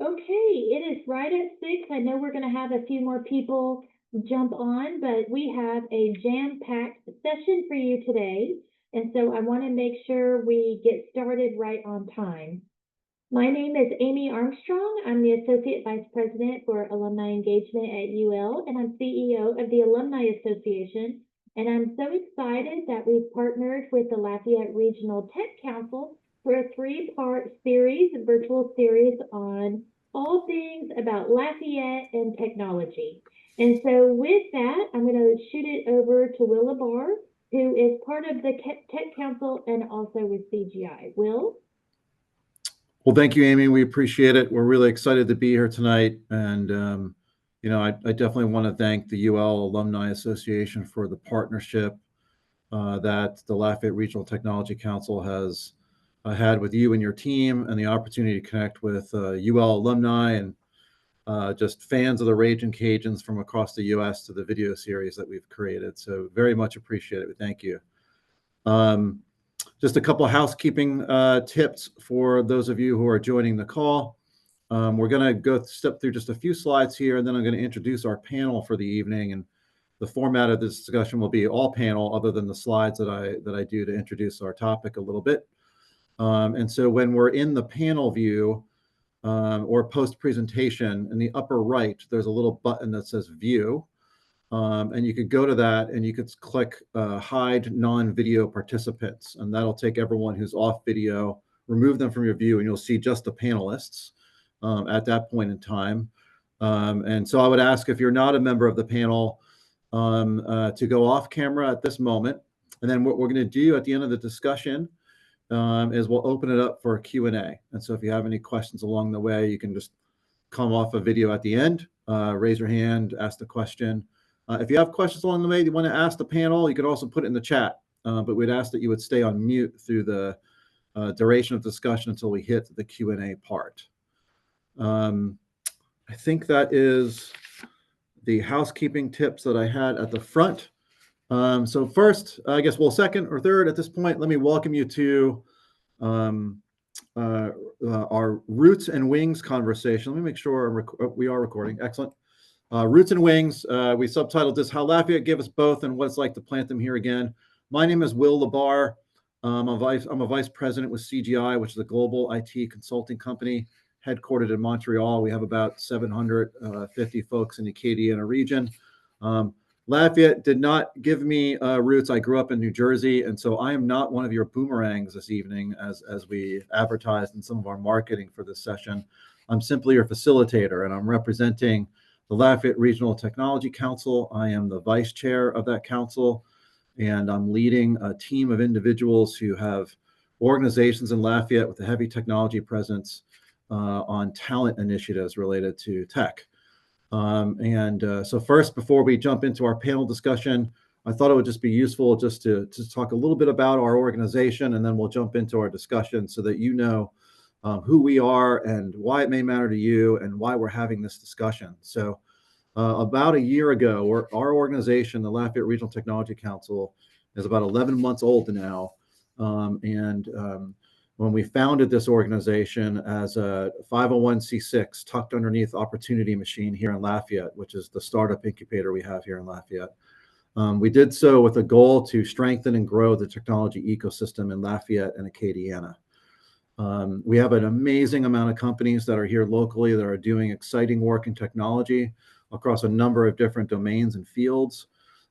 Okay, it is right at 6. I know we're going to have a few more people jump on, but we have a jam-packed session for you today. And so I want to make sure we get started right on time. My name is Amy Armstrong. I'm the Associate Vice President for Alumni Engagement at UL, and I'm CEO of the Alumni Association. And I'm so excited that we've partnered with the Lafayette Regional Tech Council for a three-part series, a virtual series on all things about Lafayette and technology. And so with that, I'm going to shoot it over to Will Labar, who is part of the Tech Council and also with CGI. Will? Well, thank you, Amy. We appreciate it. We're really excited to be here tonight. And, I definitely want to thank the UL Alumni Association for the partnership that the Lafayette Regional Technology Council has had with you and your team, and the opportunity to connect with UL alumni and just fans of the Raging Cajuns from across the U.S. to the video series that we've created. So very much appreciate it. Thank you. Just a couple of housekeeping tips for those of you who are joining the call. We're going to step through just a few slides here, and then I'm going to introduce our panel for the evening. And the format of this discussion will be all panel, other than the slides that I do to introduce our topic a little bit. And so when we're in the panel view or post-presentation, in the upper right, there's a little button that says View. And you could go to that and you could click hide non-video participants, and that'll take everyone who's off video, remove them from your view, and you'll see just the panelists at that point in time. And so I would ask, if you're not a member of the panel, to go off camera at this moment. And then what we're going to do at the end of the discussion is we'll open it up for a Q&A. And so if you have any questions along the way, you can just come off a video at the end, raise your hand, ask the question. If you have questions along the way you want to ask the panel, you could also put it in the chat, but we'd ask that you would stay on mute through the duration of discussion until we hit the Q&A part. I think that is the housekeeping tips that I had at the front. So first, I guess, well, second or third at this point, let me welcome you to our Roots and Wings conversation. Let me make sure we are recording. Excellent. Roots and Wings, we subtitled this, How Lafayette Gave Us Both and What It's Like to Plant Them Here Again. My name is Will Labar. I'm a vice president with CGI, which is a global IT consulting company headquartered in Montreal. We have about 750 folks in the Acadiana region. Lafayette did not give me roots. I grew up in New Jersey, and so I am not one of your boomerangs this evening, as we advertised in some of our marketing for this session. I'm simply your facilitator, and I'm representing the Lafayette Regional Technology Council. I am the vice chair of that council, and I'm leading a team of individuals who have organizations in Lafayette with a heavy technology presence on talent initiatives related to tech. So first, before we jump into our panel discussion, I thought it would just be useful just to talk a little bit about our organization, and then we'll jump into our discussion so that you know who we are and why it may matter to you and why we're having this discussion. So about a year ago, our organization, the Lafayette Regional Technology Council, is about 11 months old now. When we founded this organization as a 501c6 tucked underneath Opportunity Machine here in Lafayette, which is the startup incubator we have here in Lafayette, we did so with a goal to strengthen and grow the technology ecosystem in Lafayette and Acadiana. We have an amazing amount of companies that are here locally that are doing exciting work in technology across a number of different domains and fields.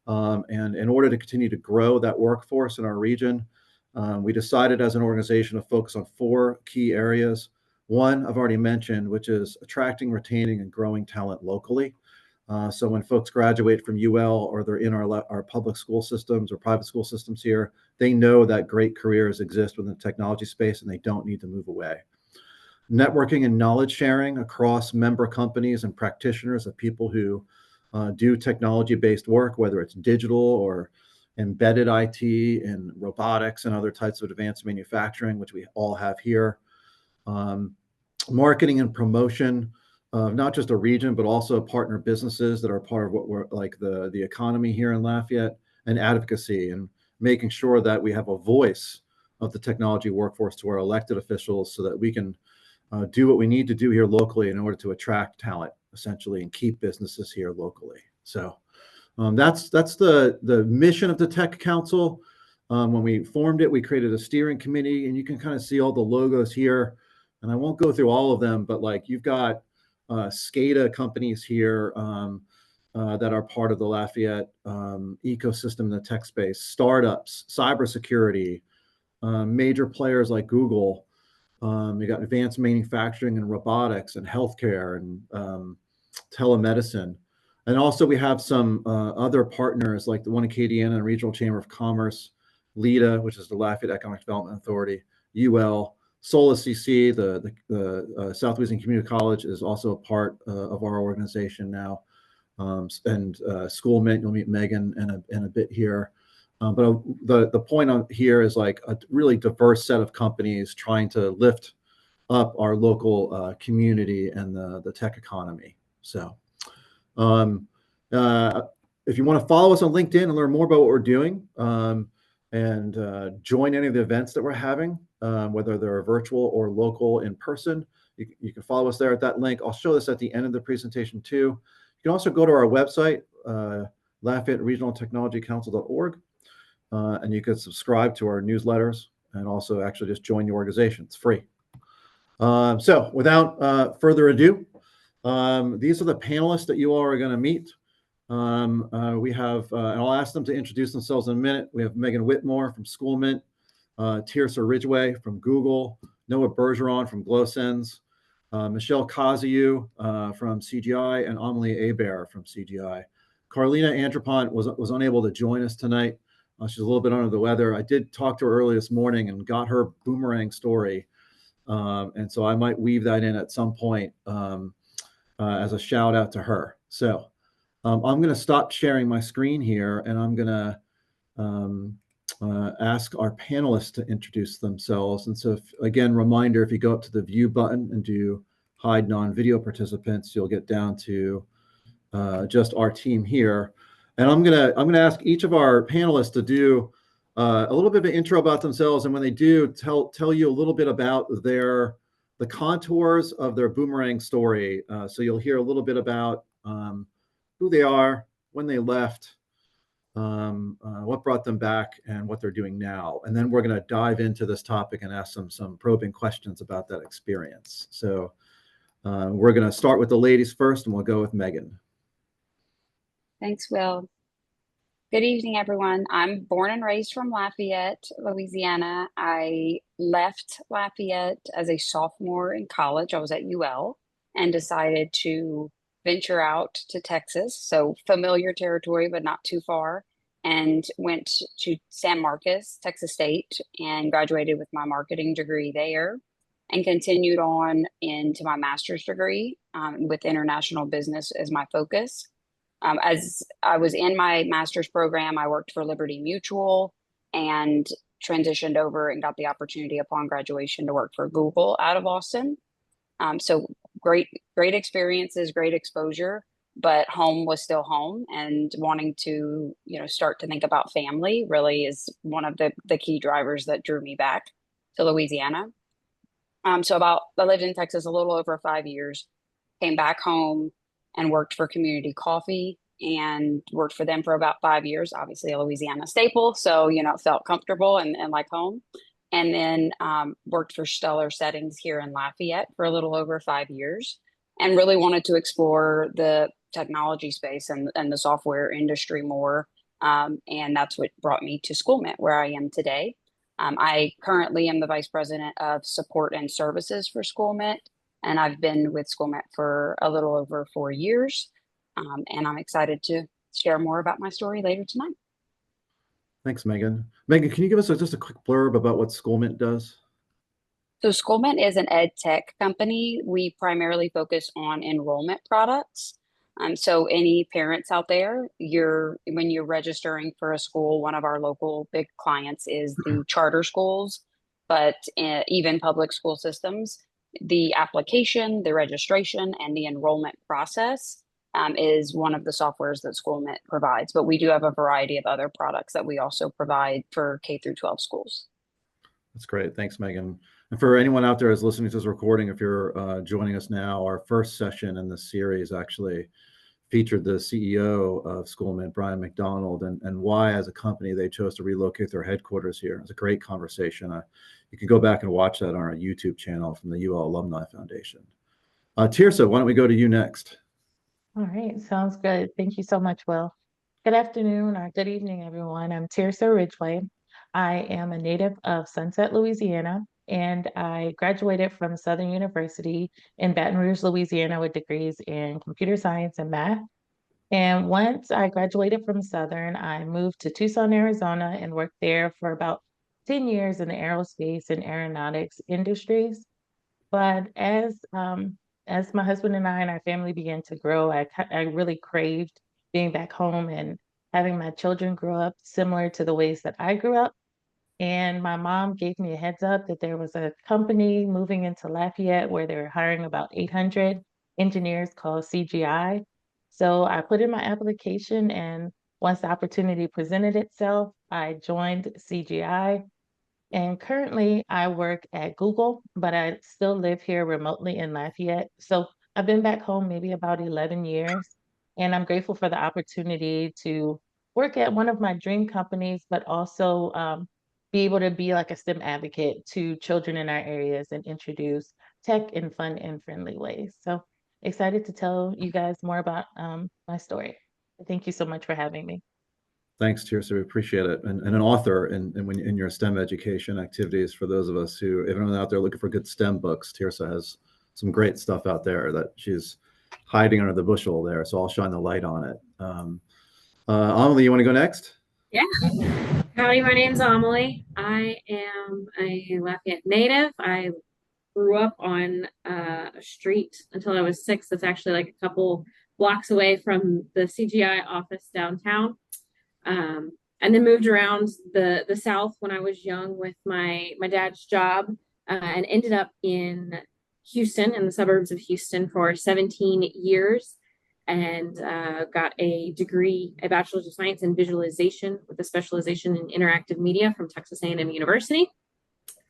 And in order to continue to grow that workforce in our region, we decided as an organization to focus on 4 key areas. One, I've already mentioned, which is attracting, retaining, and growing talent locally. So when folks graduate from UL or they're in our public school systems or private school systems here, they know that great careers exist within the technology space and they don't need to move away. Networking and knowledge sharing across member companies and practitioners of people who do technology-based work, whether it's digital or embedded IT and robotics and other types of advanced manufacturing, which we all have here. Marketing and promotion of not just a region, but also partner businesses that are part of what we're like the economy here in Lafayette, and advocacy and making sure that we have a voice of the technology workforce to our elected officials so that we can do what we need to do here locally in order to attract talent, essentially, and keep businesses here locally. So that's the mission of the Tech Council. When we formed it, we created a steering committee, and you can kind of see all the logos here. And I won't go through all of them, but like you've got SCADA companies here that are part of the Lafayette ecosystem in the tech space, startups, cybersecurity, major players like Google. You got advanced manufacturing and robotics and healthcare and telemedicine. And also we have some other partners like the one in Acadiana Regional Chamber of Commerce, LEDA, which is the Lafayette Economic Development Authority, UL, Solus CC, the South Louisiana Community College is also a part of our organization now. And Schoolmint, you'll meet Megan in a bit here. But the point on here is like a really diverse set of companies trying to lift up our local community and the tech economy. So if you want to follow us on LinkedIn and learn more about what we're doing and join any of the events that we're having, whether they're virtual or local in person, you can follow us there at that link. I'll show this at the end of the presentation too. You can also go to our website, LafayetteRegionalTechnologyCouncil.org. And you can subscribe to our newsletters and also actually just join the organization. It's free. So without further ado, these are the panelists that you all are going to meet. We have, and I'll ask them to introduce themselves in a minute. We have Megan Whitmore from Schoolmint, Tirsa Ridgway from Google, Noah Bergeron from GlowSense, Michelle Kaziu from CGI, and Amelie Hebert from CGI. Carlina Andropont was unable to join us tonight. She's a little bit under the weather. I did talk to her early this morning and got her boomerang story. And so I might weave that in at some point as a shout out to her. So I'm going to stop sharing my screen here, and I'm going to ask our panelists to introduce themselves. And so again, reminder, if you go up to the view button and do hide non-video participants, you'll get down to just our team here. And I'm gonna ask each of our panelists to do a little bit of an intro about themselves, and when they do, tell you a little bit about the contours of their boomerang story. So you'll hear a little bit about who they are, when they left, what brought them back, and what they're doing now. And then we're going to dive into this topic and ask them some probing questions about that experience. So we're going to start with the ladies first, and we'll go with Megan. Thanks, Will. Good evening, everyone. I'm born and raised from Lafayette, Louisiana. I left Lafayette as a sophomore in college. I was at UL and decided to venture out to Texas. So familiar territory, but not too far. And went to San Marcos, Texas State, and graduated with my marketing degree there and continued on into my master's degree with international business as my focus. As I was in my master's program, I worked for Liberty Mutual and transitioned over and got the opportunity upon graduation to work for Google out of Austin. So great experiences, great exposure, but home was still home, and wanting to, start to think about family really is one of the key drivers that drew me back to Louisiana. I lived in Texas a little over 5 years, came back home and worked for Community Coffee and worked for them for about 5 years, obviously a Louisiana staple. So, felt comfortable and like home. And then worked for Stellar Settings here in Lafayette for a little over 5 years, and really wanted to explore the technology space and the software industry more. And that's what brought me to Schoolmint, where I am today. I currently am the Vice President of Support and Services for Schoolmint, and I've been with Schoolmint for a little over 4 years. And I'm excited to share more about my story later tonight. Thanks, Megan. Megan, can you give us just a quick blurb about what Schoolmint does? So Schoolmint is an ed tech company. We primarily focus on enrollment products. So any parents out there, when you're registering for a school, one of our local big clients is the charter schools, but even public school systems, the application, the registration, and the enrollment process is one of the softwares that Schoolmint provides. But we do have a variety of other products that we also provide for K through 12 schools. That's great. Thanks, Megan. And for anyone out there who's listening to this recording, if you're joining us now, our first session in this series actually featured the CEO of Schoolman, Brian McDonald, and why, as a company, they chose to relocate their headquarters here. It was a great conversation. You can go back and watch that on our YouTube channel from the UL Alumni Foundation. Tirsa, why don't we go to you next? All right, sounds good. Thank you so much, Will. Good afternoon or good evening, everyone. I'm Tirsa Ridgway. I am a native of Sunset, Louisiana, and I graduated from Southern University in Baton Rouge, Louisiana, with degrees in computer science and math. And once I graduated from Southern, I moved to Tucson, Arizona, and worked there for about 10 years in the aerospace and aeronautics industries. But as my husband and I and our family began to grow, I really craved being back home and having my children grow up similar to the ways that I grew up. And my mom gave me a heads up that there was a company moving into Lafayette where they were hiring about 800 engineers called CGI. So I put in my application, and once the opportunity presented itself, I joined CGI. And currently, I work at Google, but I still live here remotely in Lafayette. So I've been back home maybe about 11 years, and I'm grateful for the opportunity to work at one of my dream companies, but also be able to be like a STEM advocate to children in our areas and introduce tech in fun and friendly ways. So excited to tell you guys more about my story. Thank you so much for having me. Thanks, Tirsa. We appreciate it. And an author in your STEM education activities, for those of us who, everyone out there looking for good STEM books, Tirsa has some great stuff out there that she's hiding under the bushel there. So I'll shine the light on it. Amelie, you want to go next? Yeah. Howdy, my name's Amelie. I am a Lafayette native. I grew up on a street until I was 6. That's actually like a couple blocks away from the CGI office downtown. And then moved around the South when I was young with my dad's job, and ended up in Houston, in the suburbs of Houston, for 17 years, and got a degree, a bachelor's of science in visualization with a specialization in interactive media from Texas A&M University,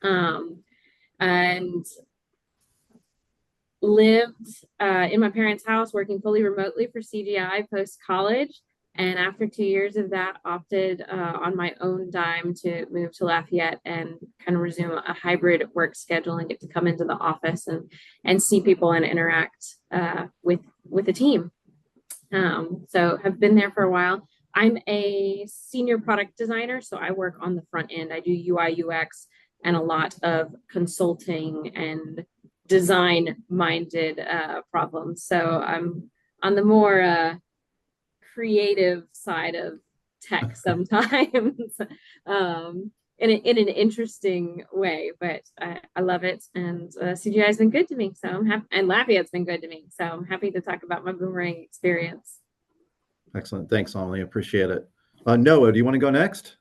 and lived in my parents' house, working fully remotely for CGI post-college. And after 2 years of that, opted on my own dime to move to Lafayette and kind of resume a hybrid work schedule and get to come into the office and see people and interact with the team. So have been there for a while. I'm a senior product designer, so I work on the front end. I do UI, UX, and a lot of consulting and design-minded problems. So I'm on the more creative side of tech sometimes, in an interesting way, but I love it. And CGI has been good to me, so I'm happy, and Lafayette's been good to me, so I'm happy to talk about my boomerang experience. Excellent. Thanks, Amelie. Appreciate it. Noah, do you want to go next?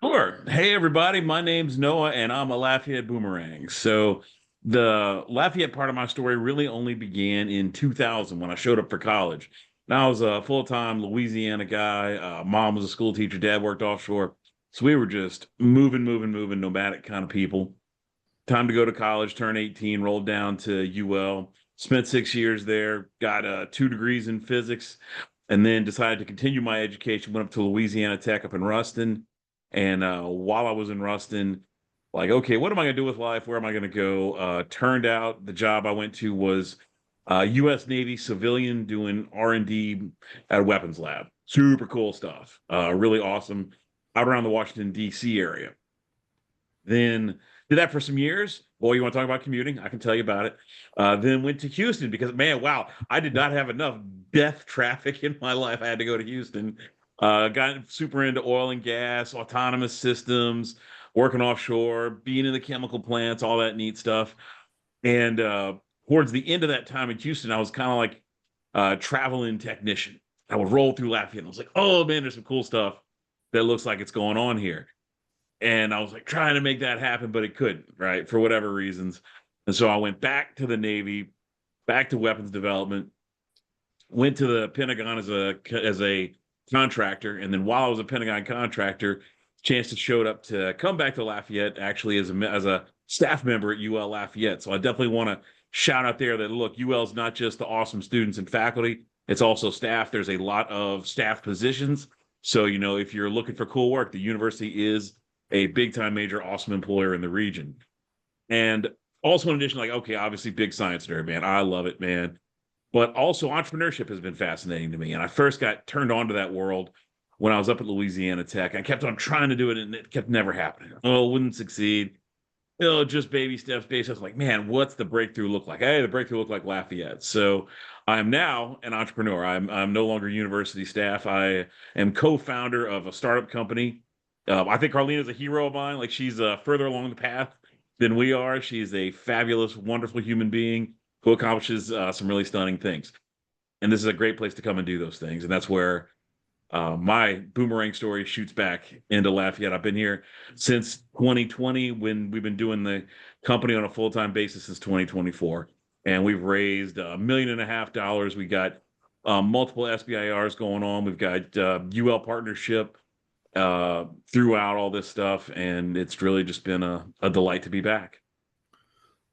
Sure. Hey, everybody. My name's Noah, and I'm a Lafayette boomerang. So the Lafayette part of my story really only began in 2000 when I showed up for college. Now, I was a full-time Louisiana guy. Mom was a school teacher. Dad worked offshore. So we were just moving, nomadic kind of people. Time to go to college, turn 18, rolled down to UL, spent 6 years there, got 2 degrees in physics, and then decided to continue my education, went up to Louisiana Tech up in Ruston. And while I was in Ruston, like, okay, what am I going to do with life? Where am I going to go? Turned out the job I went to was U.S. Navy civilian doing R&D at a weapons lab. Super cool stuff. Really awesome. Out around the Washington, D.C. area. Then did that for some years. Boy, you want to talk about commuting? I can tell you about it. Then went to Houston because, man, wow, I did not have enough death traffic in my life. I had to go to Houston. Got super into oil and gas, autonomous systems, working offshore, being in the chemical plants, all that neat stuff. And towards the end of that time in Houston, I was kind of like a traveling technician. I would roll through Lafayette. I was like, oh, man, there's some cool stuff that looks like it's going on here. And I was like trying to make that happen, but it couldn't, right? For whatever reasons. And so I went back to the Navy, back to weapons development, went to the Pentagon as a contractor. And then while I was a Pentagon contractor, chance to show up to come back to Lafayette actually as a staff member at UL Lafayette. So I definitely want to shout out there that, look, UL is not just the awesome students and faculty, it's also staff. There's a lot of staff positions. So, you know, if you're looking for cool work, the university is a big time major, awesome employer in the region. And also in addition, like, okay, obviously big science nerd, man. I love it, man. But also entrepreneurship has been fascinating to me. And I first got turned on to that world when I was up at Louisiana Tech. I kept on trying to do it and it kept never happening. Oh, wouldn't succeed. Oh, just baby steps, baby steps. Like, man, what's the breakthrough look like? Hey, the breakthrough looked like Lafayette. So I'm now an entrepreneur. I'm no longer university staff. I am co-founder of a startup company. I think Carlina's a hero of mine. Like, she's further along the path than we are. She's a fabulous, wonderful human being who accomplishes some really stunning things. And this is a great place to come and do those things. And that's where my boomerang story shoots back into Lafayette. I've been here since 2020 when we've been doing the company on a full-time basis since 2024. And we've raised $1.5 million. We got multiple SBIRs going on. We've got UL partnership throughout all this stuff. And it's really just been a delight to be back.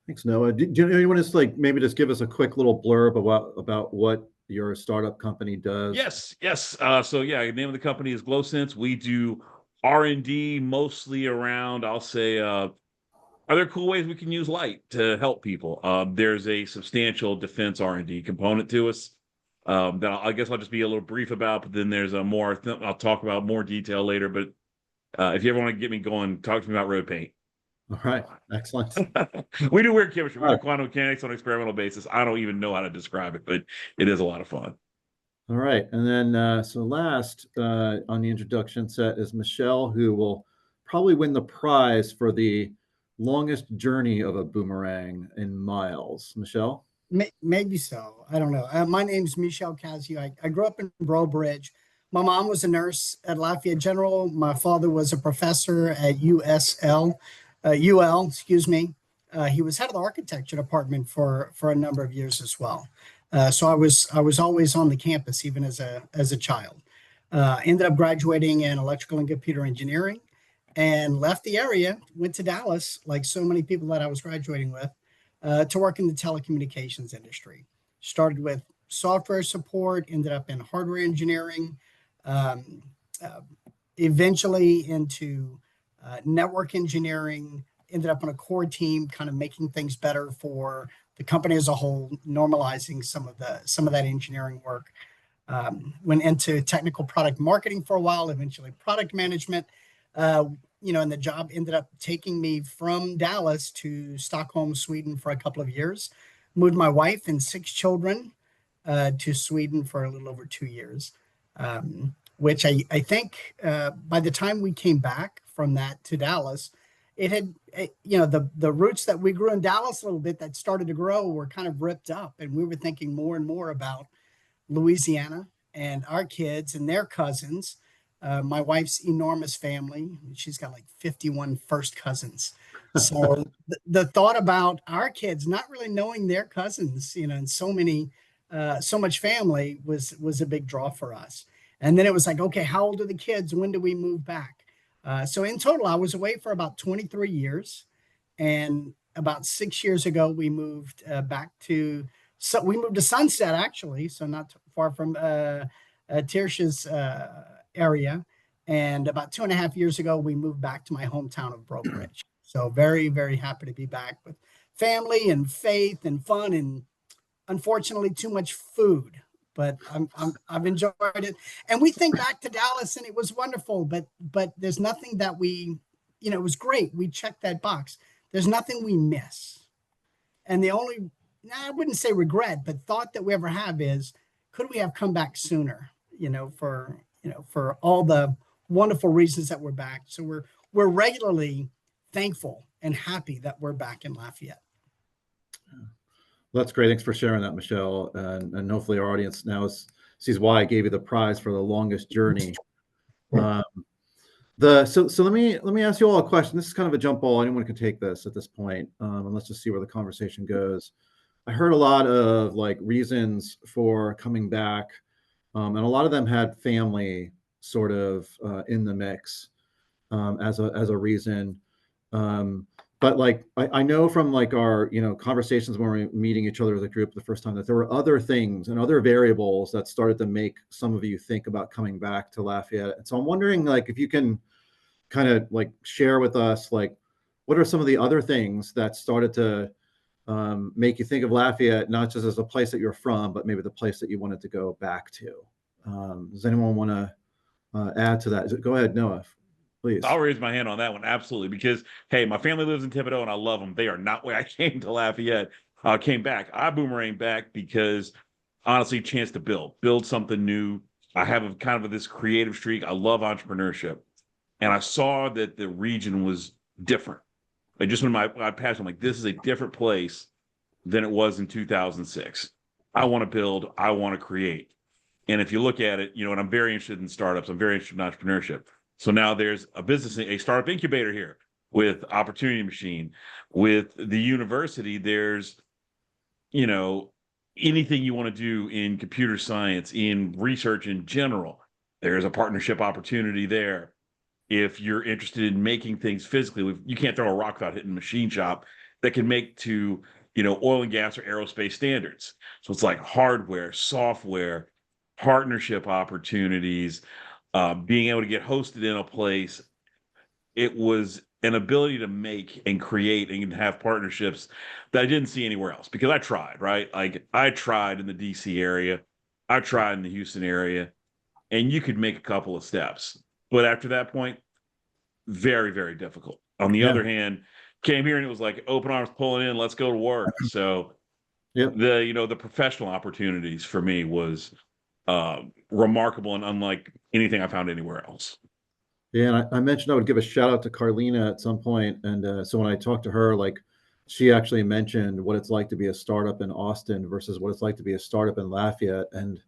Thanks, Noah. Do you want to maybe just give us a quick little blurb about what your startup company does? Yes. So yeah, the name of the company is GlowSense. We do R&D mostly around, I'll say, are there cool ways we can use light to help people? There's a substantial defense R&D component to us that I guess I'll just be a little brief about, but then there's I'll talk about more detail later. But if you ever want to get me going, talk to me about road paint. All right, excellent. We do weird chemistry. We do quantum mechanics on an experimental basis. I don't even know how to describe it, but it is a lot of fun. All right, and then so last on the introduction set is Michelle, who will probably win the prize for the longest journey of a boomerang in miles. Michelle? Maybe so. I don't know. My name's Michelle Casio. I grew up in Brobridge. My mom was a nurse at Lafayette General. My father was a professor at UL, excuse me. He was head of the architecture department for a number of years as well. So I was always on the campus, even as a child. Ended up graduating in electrical and computer engineering and left the area, went to Dallas, like so many people that I was graduating with, to work in the telecommunications industry. Started with software support, ended up in hardware engineering, eventually into network engineering, ended up on a core team, kind of making things better for the company as a whole, normalizing some of that engineering work. Went into technical product marketing for a while, eventually product management. And the job ended up taking me from Dallas to Stockholm, Sweden for a couple of years. Moved my wife and 6 children to Sweden for a little over 2 years, which I think by the time we came back from that to Dallas, it had, the roots that we grew in Dallas a little bit that started to grow were kind of ripped up. And we were thinking more and more about Louisiana and our kids and their cousins. My wife's enormous family. She's got like 51 first cousins. So the thought about our kids not really knowing their cousins, and so much family was a big draw for us. And then it was like, okay, how old are the kids? When do we move back? So in total, I was away for about 23 years. And about 6 years ago, we moved we moved to Sunset, actually, so not far from Tirsch's area. And about 2.5 years ago, we moved back to my hometown of Brobridge. So very, very happy to be back with family and faith and fun, and unfortunately too much food. But I've enjoyed it. And we think back to Dallas and it was wonderful, but there's nothing that it was great. We checked that box. There's nothing we miss. And the only, I wouldn't say regret, but thought that we ever have is, could we have come back sooner, for all the wonderful reasons that we're back. So we're regularly thankful and happy that we're back in Lafayette. Well, that's great. Thanks for sharing that, Michelle. And hopefully our audience now sees why I gave you the prize for the longest journey. So let me ask you all a question. This is kind of a jump ball. Anyone can take this at this point, and let's just see where the conversation goes. I heard a lot of reasons for coming back, and a lot of them had family sort of in the mix. as a reason. But like I know from like our conversations when we're meeting each other as a group the first time that there were other things and other variables that started to make some of you think about coming back to Lafayette. And so I'm wondering like if you can kind of like share with us like what are some of the other things that started to make you think of Lafayette not just as a place that you're from, but maybe the place that you wanted to go back to. Does anyone want to add to that? Go ahead, Noah. Please. I'll raise my hand on that one. Absolutely. Because, hey, my family lives in Thibodeau and I love them. They are not where I came to Lafayette. Came back. I boomerang back because honestly, chance to build something new. I have a kind of this creative streak. I love entrepreneurship. And I saw that the region was different. Like just when I passed, I'm like, this is a different place than it was in 2006. I want to build. I want to create. And if you look at it, and I'm very interested in startups. I'm very interested in entrepreneurship. So now there's a startup incubator here with Opportunity Machine. With the university, there's, anything you want to do in computer science, in research in general, there's a partnership opportunity there. If you're interested in making things physically, you can't throw a rock without hitting a machine shop that can make to, oil and gas or aerospace standards. So it's like hardware, software, partnership opportunities, being able to get hosted in a place. It was an ability to make and create and have partnerships that I didn't see anywhere else because I tried, right? Like I tried in the DC area, I tried in the Houston area, and you could make a couple of steps. But after that point, very, very difficult. On the other hand, came here and it was like open arms pulling in, let's go to work. So the professional opportunities for me was remarkable and unlike anything I found anywhere else. Yeah, and I mentioned I would give a shout out to Carlina at some point, and so when I talked to her, like she actually mentioned what it's like to be a startup in Austin versus what it's like to be a startup in Lafayette, and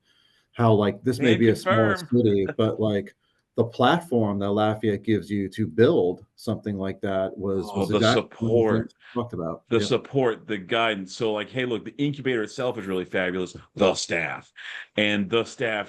how like this may be a small city, but like the platform that Lafayette gives you to build something like that was the support talked about. The support, the guidance. So like, hey, look, the incubator itself is really fabulous. The staff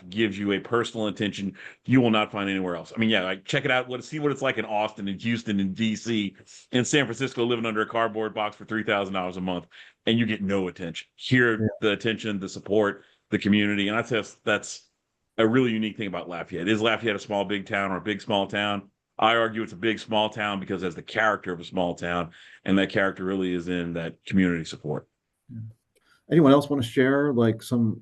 gives you a personal attention you will not find anywhere else. I mean, like check it out. See what it's like in Austin and Houston and DC and San Francisco, living under a cardboard box for $3,000 a month, and you get no attention. Here, the attention, the support, the community, and that's a really unique thing about Lafayette. Is Lafayette a small big town or a big small town? I argue it's a big small town because it has the character of a small town, and that character really is in that community support. Anyone else want to share like some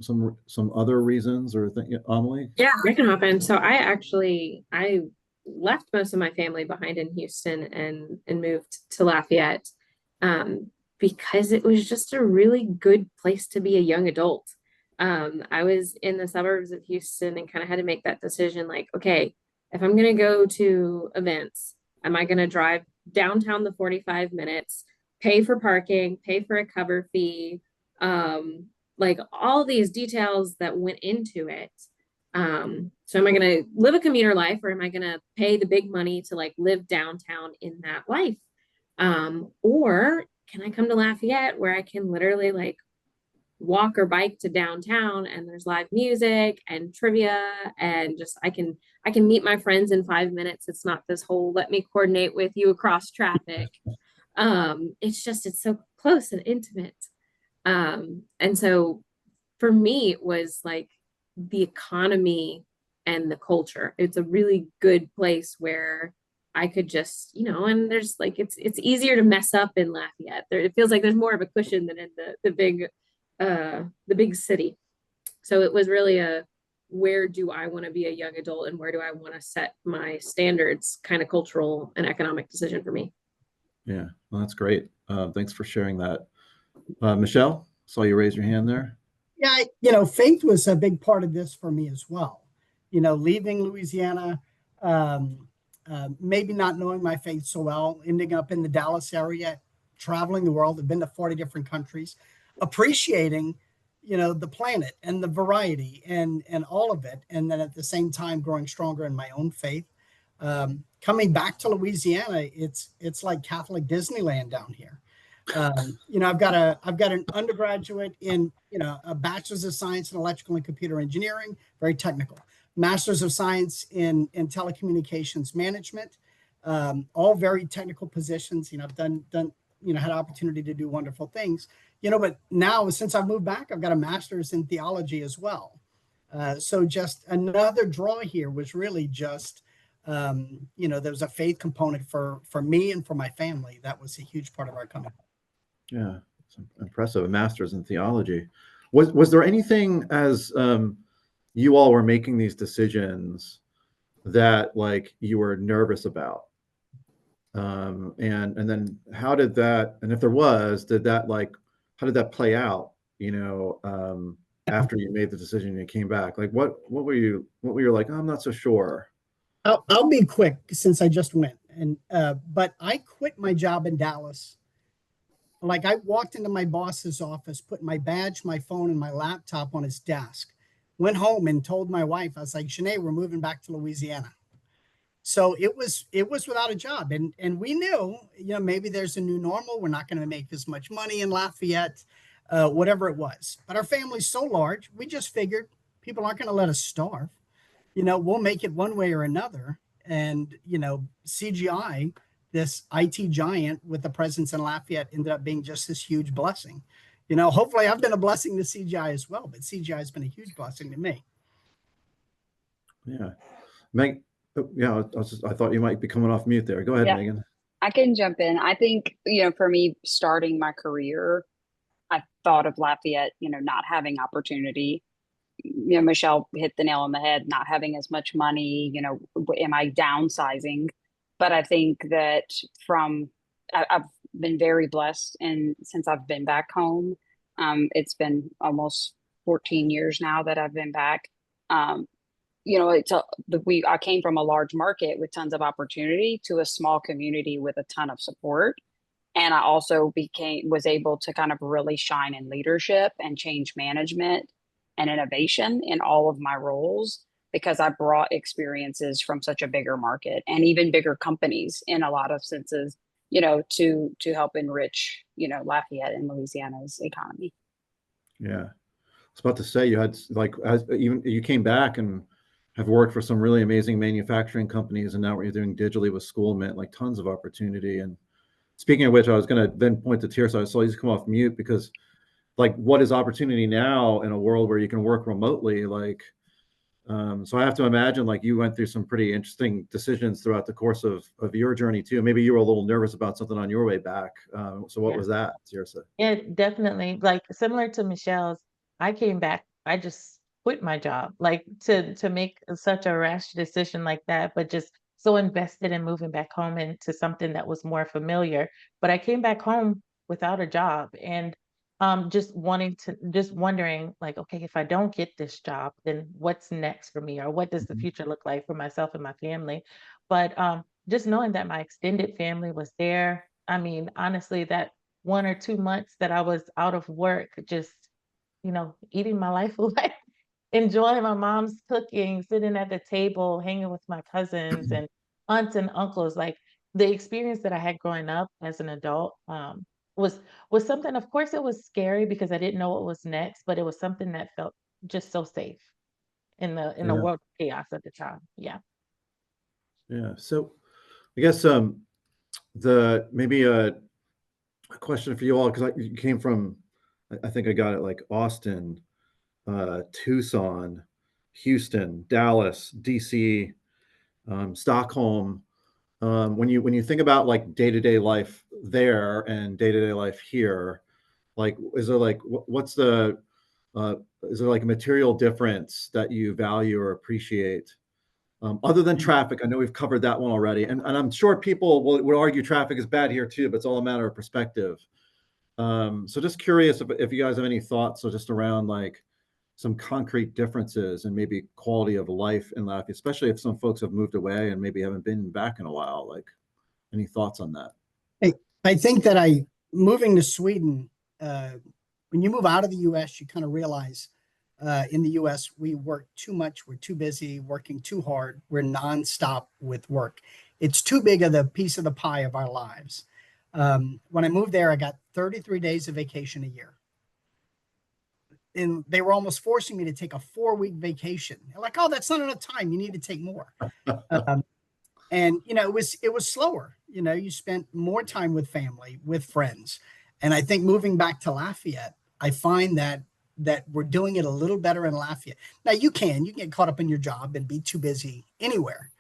other reasons or Amelie? Yeah, I can hop in. So I left most of my family behind in Houston and moved to Lafayette because it was just a really good place to be a young adult. I was in the suburbs of Houston and kind of had to make that decision like, okay, if I'm going to go to events, am I going to drive downtown the 45 minutes, pay for parking, pay for a cover fee, like all these details that went into it. So am I going to live a commuter life or am I going to pay the big money to like live downtown in that life? Or can I come to Lafayette where I can literally like walk or bike to downtown and there's live music and trivia and just I can meet my friends in 5 minutes. It's not this whole let me coordinate with you across traffic. It's so close and intimate. And so for me it was like the economy and the culture. It's a really good place where I could just, and there's like it's easier to mess up in Lafayette. It feels like there's more of a cushion than in the big city. So it was really where do I want to be a young adult and where do I want to set my standards kind of cultural and economic decision for me. Yeah, well, that's great. Thanks for sharing that. Michelle, saw you raise your hand there. Yeah, faith was a big part of this for me as well. Leaving Louisiana, maybe not knowing my faith so well, ending up in the Dallas area, traveling the world. I've been to 40 different countries, appreciating, the planet and the variety and all of it. And then at the same time, growing stronger in my own faith. Coming back to Louisiana, it's like Catholic Disneyland down here. I've got an undergraduate in, a bachelor's of science in electrical and computer engineering, very technical, master's of science in telecommunications management, all very technical positions. You know, I've done, you know, had opportunity to do wonderful things, you know, but now since I've moved back, I've got a master's in theology as well. So just another draw here was really just, you know, there was a faith component for me and for my family. That was a huge part of our coming. Yeah, it's impressive. A master's in theology. Was there anything as you all were making these decisions that like you were nervous about? And then how did that, and if there was, did that like, how did that play out, you know, after you made the decision and you came back? Like what were you like, oh, I'm not so sure. I'll be quick since I just went. And but I quit my job in Dallas. Like I walked into my boss's office, put my badge, my phone, and my laptop on his desk, went home and told my wife, I was like, Shanae, we're moving back to Louisiana. So it was without a job. And we knew, you know, maybe there's a new normal. We're not going to make as much money in Lafayette, whatever it was. But our family's so large, we just figured people aren't going to let us starve. You know, we'll make it one way or another. And, you know, CGI, this IT giant with a presence in Lafayette, ended up being just this huge blessing. You know, hopefully I've been a blessing to CGI as well, but CGI has been a huge blessing to me. Yeah. Meg, yeah, I thought you might be coming off mute there. Go ahead, Yeah. Megan. I can jump in. I think, you know, for me, starting my career, I thought of Lafayette, you know, not having opportunity. You know, Michelle hit the nail on the head, not having as much money, you know, am I downsizing? But I think that I've been very blessed. And since I've been back home, it's been almost 14 years now that I've been back. You know, I came from a large market with tons of opportunity to a small community with a ton of support. And I also was able to kind of really shine in leadership and change management and innovation in all of my roles because I brought experiences from such a bigger market and even bigger companies in a lot of senses, you know, to help enrich, you know, Lafayette and Louisiana's economy. Yeah. I was about to say you had like, even you came back and have worked for some really amazing manufacturing companies, and now what you're doing digitally with Schoolmint, like tons of opportunity. And speaking of which, I was going to then point to Tirsa. I saw you come off mute because like, what is opportunity now in a world where you can work remotely? Like, so I have to imagine like you went through some pretty interesting decisions throughout the course of your journey too. Maybe you were a little nervous about something on your way back. So what was that, Tirsa? Yeah, definitely. Like similar to Michelle's, I came back, I just quit my job, like to make such a rash decision like that, but just so invested in moving back home into something that was more familiar. But I came back home without a job and just wondering like, okay, if I don't get this job, then what's next for me, or what does the future look like for myself and my family? But just knowing that my extended family was there, I mean, honestly, that 1 or 2 months that I was out of work, just, you know, eating my life away, enjoying my mom's cooking, sitting at the table, hanging with my cousins and aunts and uncles. Like the experience that I had growing up as an adult was was something. Of course, it was scary because I didn't know what was next, but it was something that felt just so safe in the Yeah. world of chaos at the time. Yeah. Yeah. So I guess maybe a question for you all, because you came from, I think I got it like Austin, Tucson, Houston, Dallas, DC, Stockholm. When you think about like day-to-day life there and day-to-day life here, like is there like what's the is there like a material difference that you value or appreciate? Other than traffic, I know we've covered that one already, and I'm sure people would argue traffic is bad here too, but it's all a matter of perspective. So just curious if you guys have any thoughts, so just around like some concrete differences and maybe quality of life in Lafayette, especially if some folks have moved away and maybe haven't been back in a while. Like, any thoughts on that? I think that moving to Sweden, when you move out of the US, you kind of realize in the US, we work too much. We're too busy, working too hard. We're nonstop with work. It's too big of the piece of the pie of our lives. When I moved there, I got 33 days of vacation a year. And they were almost forcing me to take a 4-week vacation. They're like, oh, that's not enough time. You need to take more. And, it was slower. You spent more time with family, with friends. And I think moving back to Lafayette, I find that we're doing it a little better in Lafayette. Now you can get caught up in your job and be too busy anywhere.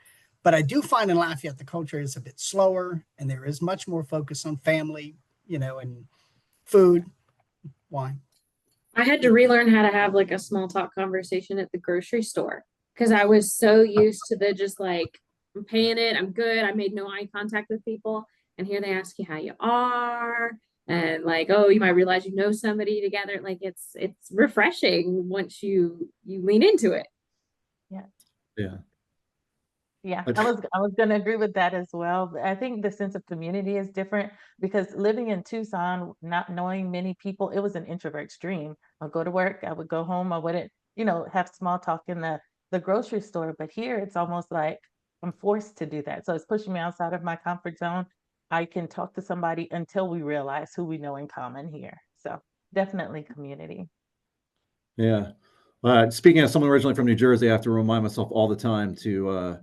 But I do find in Lafayette, the culture is a bit slower and there is much more focus on family, and food, wine. I had to relearn how to have like a small talk conversation at the grocery store because I was so used to the just like, I'm paying it, I'm good. I made no eye contact with people. And here they ask you how you are. And like, oh, you might realize you know somebody together. Like it's refreshing once you lean into it. Yeah. Yeah. Yeah, I was going to agree with that as well. I think the sense of community is different because living in Tucson, not knowing many people, it was an introvert's dream. I'll go to work, I would go home, I wouldn't, have small talk in the grocery store. But here it's almost like I'm forced to do that. So it's pushing me outside of my comfort zone. I can talk to somebody until we realize who we know in common here. So definitely community. Yeah. Speaking as someone originally from New Jersey, I have to remind myself all the time to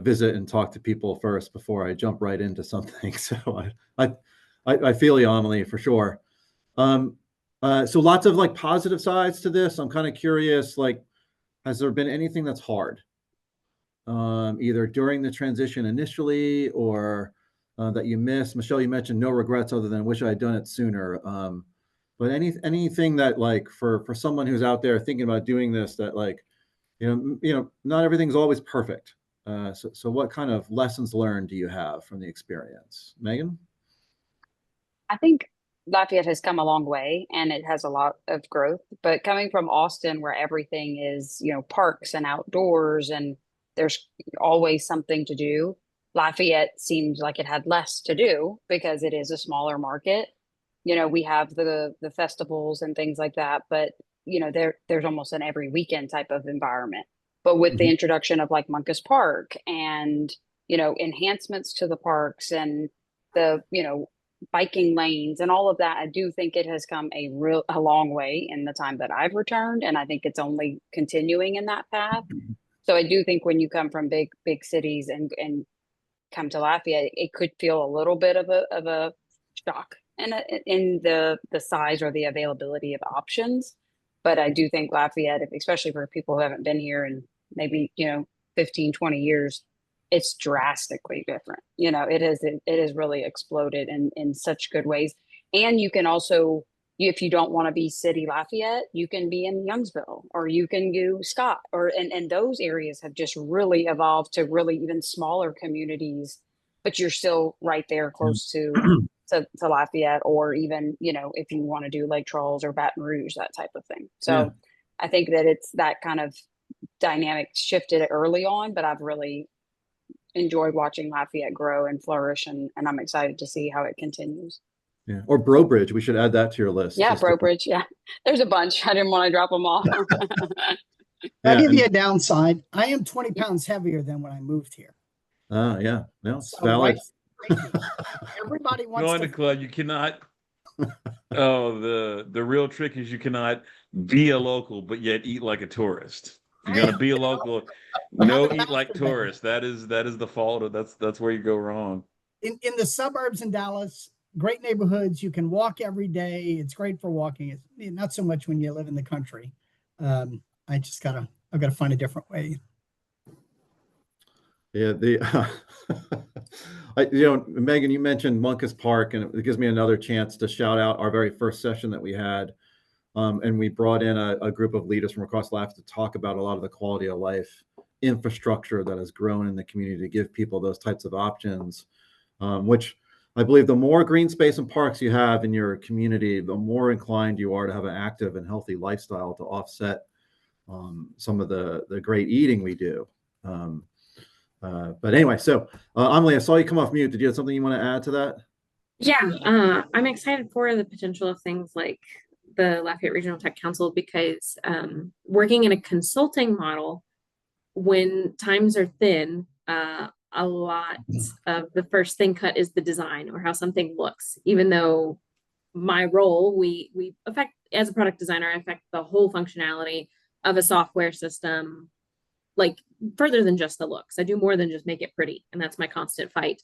visit and talk to people first before I jump right into something. So I feel you, Amelie, for sure. So lots of like positive sides to this. I'm kind of curious, like, has there been anything that's hard, either during the transition initially or that you missed? Michelle, you mentioned no regrets other than wish I had done it sooner. But anything that like for someone who's out there thinking about doing this, that like, not everything's always perfect. So what kind of lessons learned do you have from the experience? Megan? I think Lafayette has come a long way and it has a lot of growth, but coming from Austin where everything is, parks and outdoors and there's always something to do, Lafayette seemed like it had less to do because it is a smaller market. We have the festivals and things like that, but there's almost an every weekend type of environment. But with the introduction of like Munkus Park and, enhancements to the parks and the, biking lanes and all of that, I do think it has come a long way in the time that I've returned. And I think it's only continuing in that path. So I do think when you come from big cities and come to Lafayette, it could feel a little bit of a shock in the size or the availability of options. But I do think Lafayette, especially for people who haven't been here in maybe, 15, 20 years, it's drastically different. It has really exploded in such good ways. And you can also, if you don't want to be city Lafayette, you can be in Youngsville or you can do Scott and those areas have just really evolved to really even smaller communities, but you're still right there close to Lafayette, or even, if you want to do Lake Charles or Baton Rouge, that type of thing. So yeah. I think that it's that kind of dynamic shifted early on, but I've really enjoyed watching Lafayette grow and flourish, and I'm excited to see how it continues. Yeah, or Brobridge, we should add that to your list. Yeah, Brobridge, yeah. There's a bunch. I didn't want to drop them all. I'll give you a downside. I am 20 pounds heavier than when I moved here. Yeah, no, it's valid. Everybody wants going to club. You cannot. Oh, the real trick is you cannot be a local but yet eat like a tourist. You're gonna be a local, eat like tourists. That is the fault. That's where you go wrong. In the suburbs in Dallas, great neighborhoods. You can walk every day. It's great for walking. It's not so much when you live in the country. I've got to find a different way. Yeah, Megan, you mentioned Munkus Park, and it gives me another chance to shout out our very first session that we had. And we brought in a group of leaders from across Lafayette to talk about a lot of the quality of life infrastructure that has grown in the community to give people those types of options, which I believe the more green space and parks you have in your community, the more inclined you are to have an active and healthy lifestyle to offset some of the great eating we do. But anyway, so Amelie, I saw you come off mute. Did you have something you want to add to that? Yeah, I'm excited for the potential of things like the Lafayette Regional Tech Council, because working in a consulting model, when times are thin, a lot of the first thing cut is the design or how something looks. Even though my role, we affect, as a product designer, I affect the whole functionality of a software system like further than just the looks. I do more than just make it pretty. And that's my constant fight,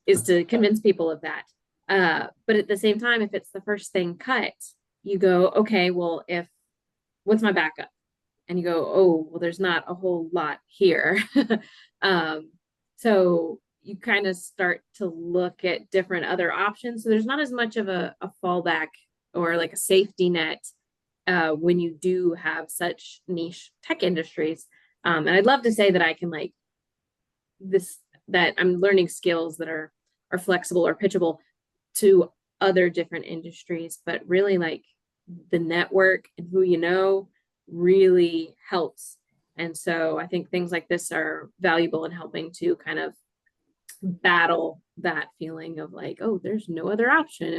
is to convince people of that. But at the same time, if it's the first thing cut, you go, okay, well, what's my backup? And you go, oh, well, there's not a whole lot here. So you kind of start to look at different other options. So there's not as much of a fallback or like a safety net when you do have such niche tech industries. And I'd love to say that I can that I'm learning skills that are flexible or pitchable to other different industries, but really like the network and who you know really helps. And so I think things like this are valuable in helping to kind of battle that feeling of like, oh, there's no other option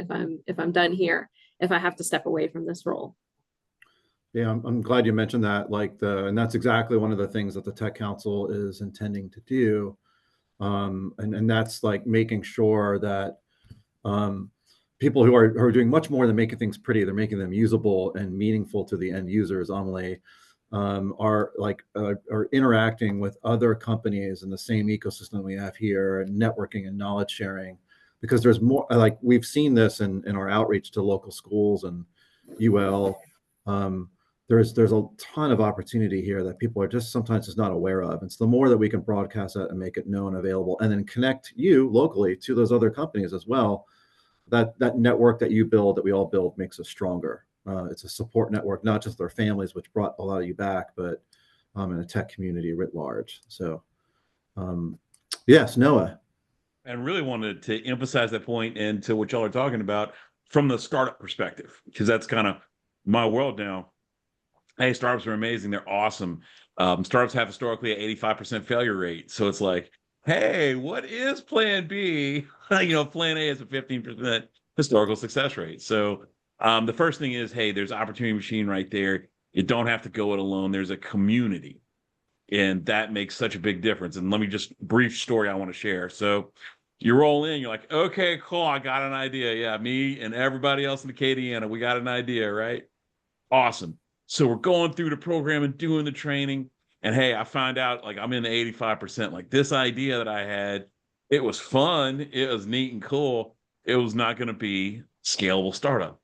if I'm done here, if I have to step away from this role. Yeah, I'm glad you mentioned that. And that's exactly one of the things that the Tech Council is intending to do. And that's like making sure that people who are doing much more than making things pretty, they're making them usable and meaningful to the end users, Amelie, are interacting with other companies in the same ecosystem we have here, and networking and knowledge sharing, because there's more, like we've seen this in our outreach to local schools and UL. There's a ton of opportunity here that people are just sometimes just not aware of. And so the more that we can broadcast that and make it known, available, and then connect you locally to those other companies as well, that network that you build, that we all build, makes us stronger. It's a support network, not just their families, which brought a lot of you back, but in a tech community writ large. So yes, Noah. And really wanted to emphasize that point and to what y'all are talking about from the startup perspective, because that's kind of my world now. Hey, startups are amazing. They're awesome. Startups have historically an 85% failure rate. So it's like, hey, what is plan B? Plan A is a 15% historical success rate. So the first thing is, hey, there's opportunity machine right there. You don't have to go it alone. There's a community. And that makes such a big difference. And let me just brief story I want to share. So you roll in, you're like, okay, cool. I got an idea. Yeah, me and everybody else in Acadiana, we got an idea, right? Awesome. So we're going through the program and doing the training. And hey, I find out like I'm in the 85%. Like this idea that I had, it was fun. It was neat and cool. It was not going to be scalable startup.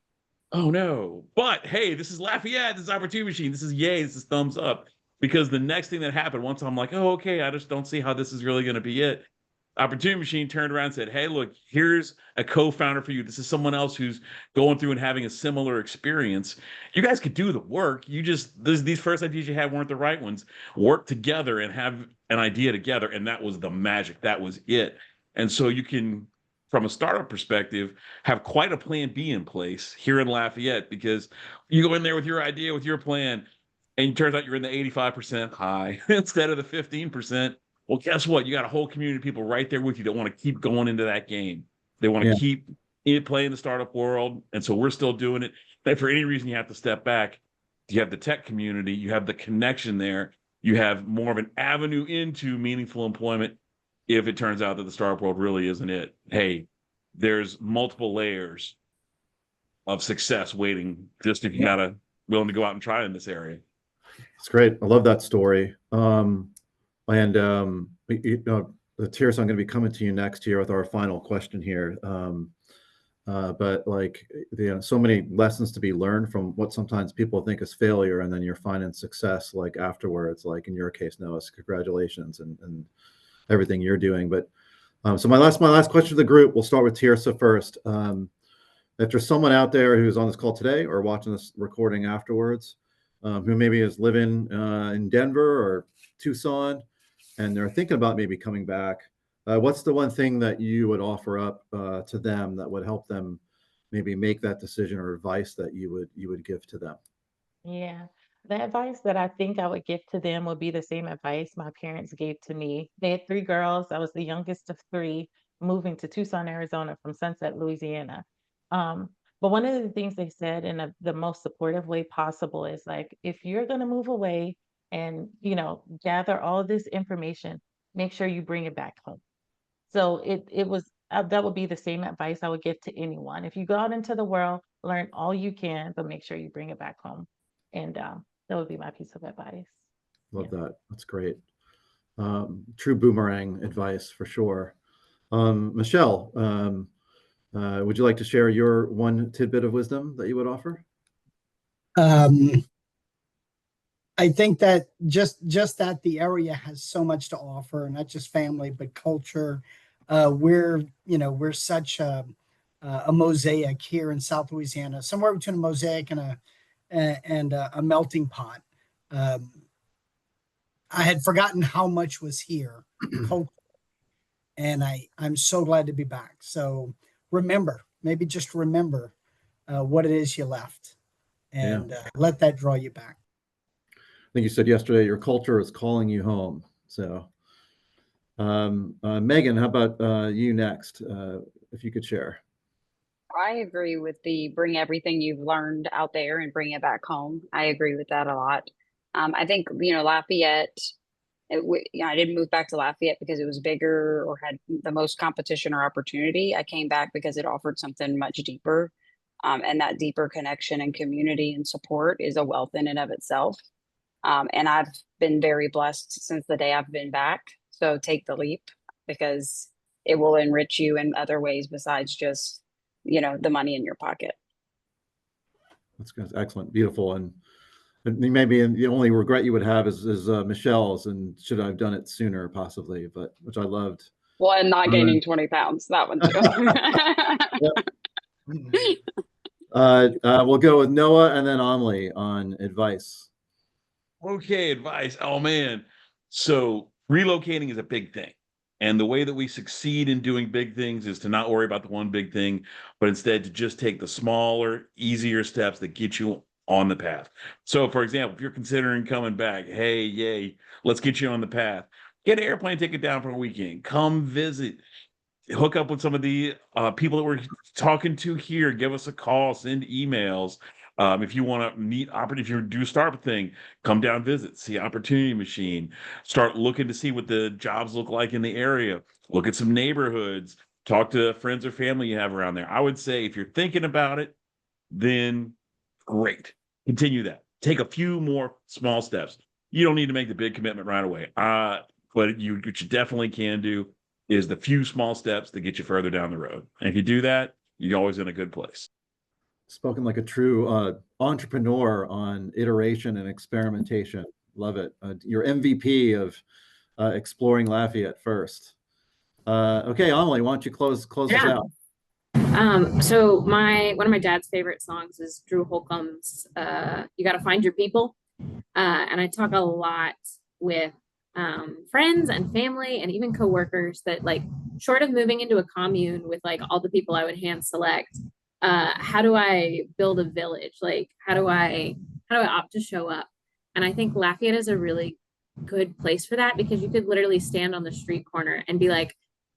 Oh no. But hey, this is Lafayette. This is Opportunity Machine. This is yay. This is thumbs up. Because the next thing that happened, once I'm like, oh, okay, I just don't see how this is really going to be it. Opportunity Machine turned around and said, hey, look, here's a co-founder for you. This is someone else who's going through and having a similar experience. You guys could do the work. These first ideas you had weren't the right ones. Work together and have an idea together. And that was the magic. That was it. And so you can, from a startup perspective, have quite a plan B in place here in Lafayette, because you go in there with your idea, with your plan, and it turns out you're in the 85% high instead of the 15%. Well, guess what? You got a whole community of people right there with you that want to keep going into that game. They want to keep playing the startup world. And so we're still doing it. If for any reason you have to step back, you have the tech community, you have the connection there, you have more of an avenue into meaningful employment if it turns out that the startup world really isn't it. Hey, there's multiple layers of success waiting just if you gotta willing to go out and try in this area. It's great. I love that story. The Tears, I'm going to be coming to you next here with our final question here. But like, so many lessons to be learned from what sometimes people think is failure, and then you're finding success like afterwards. Like in your case, Noah, congratulations and everything you're doing. But so my last question to the group, we'll start with Tirsa first. If there's someone out there who's on this call today or watching this recording afterwards, who maybe is living in Denver or Tucson, and they're thinking about maybe coming back, what's the one thing that you would offer up to them that would help them maybe make that decision, or advice that you would give to them? Yeah, the advice that I think I would give to them would be the same advice my parents gave to me. They had three girls. I was the youngest of three, moving to Tucson, Arizona from Sunset, Louisiana. But one of the things they said in the most supportive way possible is like, if you're going to move away and, gather all this information, make sure you bring it back home. So it was that would be the same advice I would give to anyone. If you go out into the world, learn all you can, but make sure you bring it back home. And that would be my piece of advice. Love that. That's great. True boomerang advice for sure. Michelle, would you like to share your one tidbit of wisdom that you would offer? I think that just that the area has so much to offer, not just family, but culture. We're such a mosaic here in South Louisiana, somewhere between a mosaic and a melting pot. I had forgotten how much was here, culture, and I'm so glad to be back. So maybe just remember what it is you left, and let that draw you back. I think you said yesterday your culture is calling you home. So, Megan, how about you next? If you could share. I agree with the bring everything you've learned out there and bring it back home. I agree with that a lot. I think, Lafayette, I didn't move back to Lafayette because it was bigger or had the most competition or opportunity. I came back because it offered something much deeper. And that deeper connection and community and support is a wealth in and of itself. And I've been very blessed since the day I've been back. So take the leap, because it will enrich you in other ways besides just, the money in your pocket. That's good. Excellent. Beautiful. And maybe the only regret you would have is Michelle's, and should I have done it sooner possibly, but which I loved. Well, and not gaining 20 pounds, that one too. We'll go with Noah and then Amelie on advice. Okay, advice. Oh man. So relocating is a big thing. And the way that we succeed in doing big things is to not worry about the one big thing, but instead to just take the smaller, easier steps that get you on the path. So for example, if you're considering coming back, hey, yay, let's get you on the path. Get an airplane ticket down for a weekend. Come visit. Hook up with some of the people that we're talking to here. Give us a call, send emails. If you want to meet if you do start a thing, come down, visit, see Opportunity Machine, start looking to see what the jobs look like in the area, look at some neighborhoods, talk to friends or family you have around there. I would say if you're thinking about it, then great. Continue that. Take a few more small steps. You don't need to make the big commitment right away. But what you definitely can do is the few small steps that get you further down the road. And if you do that, you're always in a good place. Spoken like a true entrepreneur on iteration and experimentation. Love it. Your MVP of exploring Lafayette first. Okay, Amelie, why don't you close us out? So one of my dad's favorite songs is Drew Holcomb's "You Gotta Find Your People," and I talk a lot with friends and family and even coworkers that, like, short of moving into a commune with like all the people I would hand select, how do I build a village? Like, how do I opt to show up? And I think Lafayette is a really good place for that, because you could literally stand on the street corner and be like,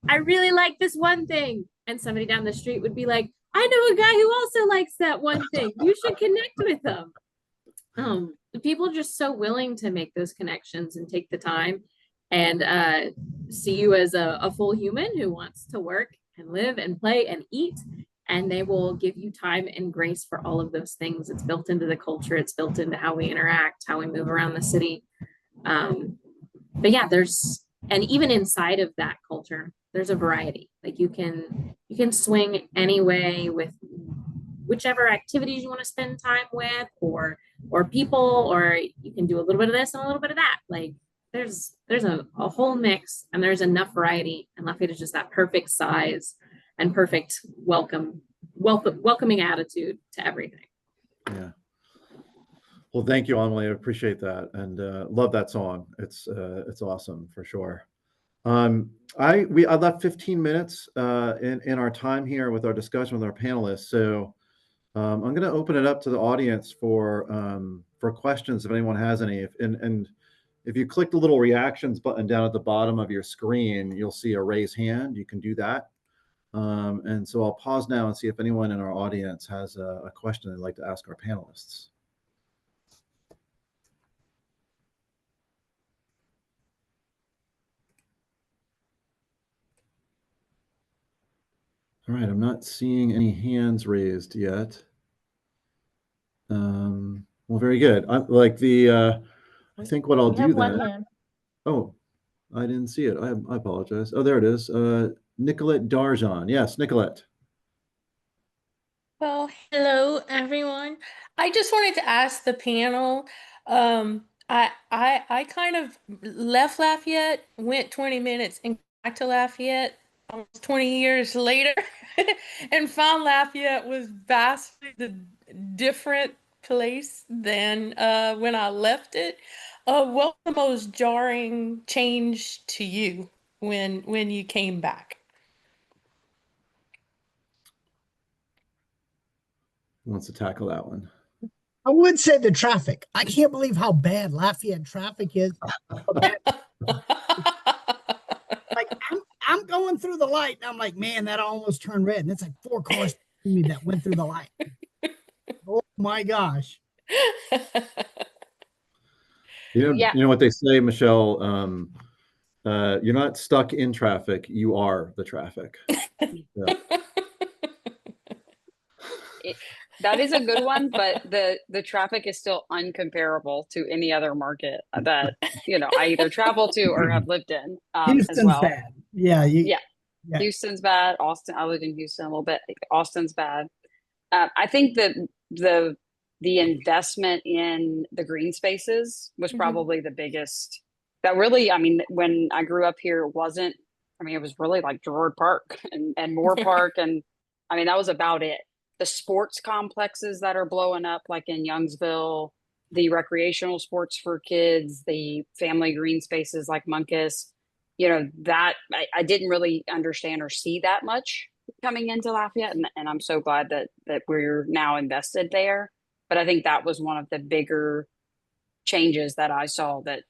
I really like this one thing. And somebody down the street would be like, I know a guy who also likes that one thing. You should connect with them. People are just so willing to make those connections and take the time and see you as a full human who wants to work and live and play and eat. And they will give you time and grace for all of those things. It's built into the culture. It's built into how we interact, how we move around the city. But yeah, and even inside of that culture, there's a variety. Like you can swing any way with whichever activities you want to spend time with, or people, or you can do a little bit of this and a little bit of that. Like there's a whole mix, and there's enough variety, and Lafayette is just that perfect size and perfect welcoming attitude to everything. Yeah. Well, thank you, Amelie. I appreciate that, and love that song. It's awesome for sure. I left 15 minutes in our time here with our discussion with our panelists. So I'm going to open it up to the audience for questions if anyone has any. And if you click the little reactions button down at the bottom of your screen, you'll see a raise hand. You can do that. And so I'll pause now and see if anyone in our audience has a question they'd like to ask our panelists. All right, I'm not seeing any hands raised yet. Well, very good. I I think what I'll We have do one then. hand. Oh, I didn't see it. I apologize. Oh, there it is. Nicolette Darjan. Yes, Nicolette. Well, hello everyone. I just wanted to ask the panel. I kind of left Lafayette, went 20 minutes and back to Lafayette almost 20 years later, and found Lafayette was vastly the different place than when I left it. What was the most jarring change to you when you came back? Who wants to tackle that one? I would say the traffic. I can't believe how bad Lafayette traffic is. Like I'm going through the light and I'm like, man, that almost turned red. And it's like 4 cars behind me that went through the light. Oh my gosh. Yeah. You know what they say, Michelle. You're not stuck in traffic. You are the traffic. Yeah. That is a good one, but the traffic is still uncomparable to any other market that I either travel to or have lived in as Houston's well. bad. Yeah. Yeah. Yeah. Houston's bad. Austin, I lived in Houston a little bit. Austin's bad. I think that the investment in the green spaces was probably the biggest. That really, I mean, when I grew up here, it wasn't. I mean, it was really like Gerard Park and Moore Park, and I mean that was about it. The sports complexes that are blowing up, like in Youngsville, the recreational sports for kids, the family green spaces like Munkus, that I didn't really understand or see that much coming into Lafayette, and I'm so glad that we're now invested there. But I think that was one of the bigger changes that I saw that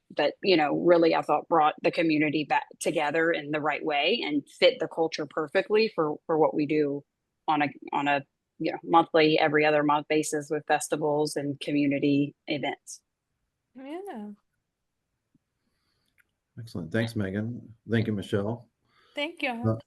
really I thought brought the community back together in the right way and fit the culture perfectly for what we do on a monthly, every other month basis with festivals and community events. Yeah. Excellent. Thanks, Megan. Thank you, Michelle. Thank you.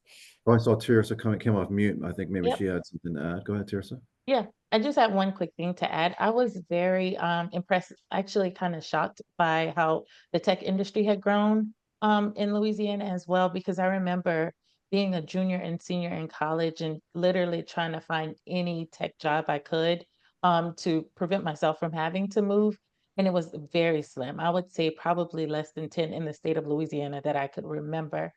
I saw Tirsa came off mute. I think maybe Yep. she had something to add. Go ahead, Tirsa. Yeah, I just had one quick thing to add. I was very impressed, actually kind of shocked by how the tech industry had grown in Louisiana as well, because I remember being a junior and senior in college and literally trying to find any tech job I could to prevent myself from having to move. And it was very slim. I would say probably less than 10 in the state of Louisiana that I could remember.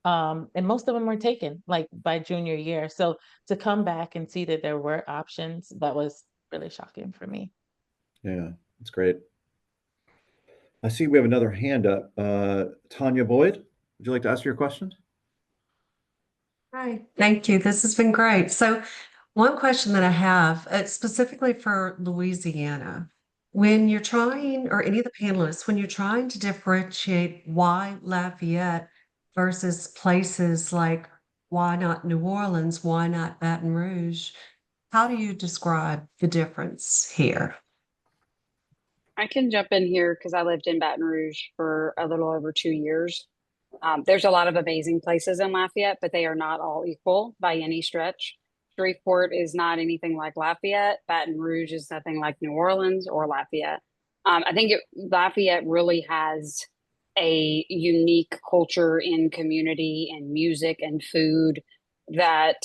And most of them were taken like by junior year. So to come back and see that there were options, that was really shocking for me. Yeah, that's great. I see we have another hand up. Tanya Boyd, would you like to ask your question? Hi, thank you. This has been great. So, one question that I have, specifically for Louisiana, when you're trying, or any of the panelists, when you're trying to differentiate why Lafayette versus places like why not New Orleans, why not Baton Rouge, how do you describe the difference here? I can jump in here because I lived in Baton Rouge for a little over 2 years. There's a lot of amazing places in Lafayette, but they are not all equal by any stretch. Shreveport is not anything like Lafayette. Baton Rouge is nothing like New Orleans or Lafayette. I think Lafayette really has a unique culture in community and music and food that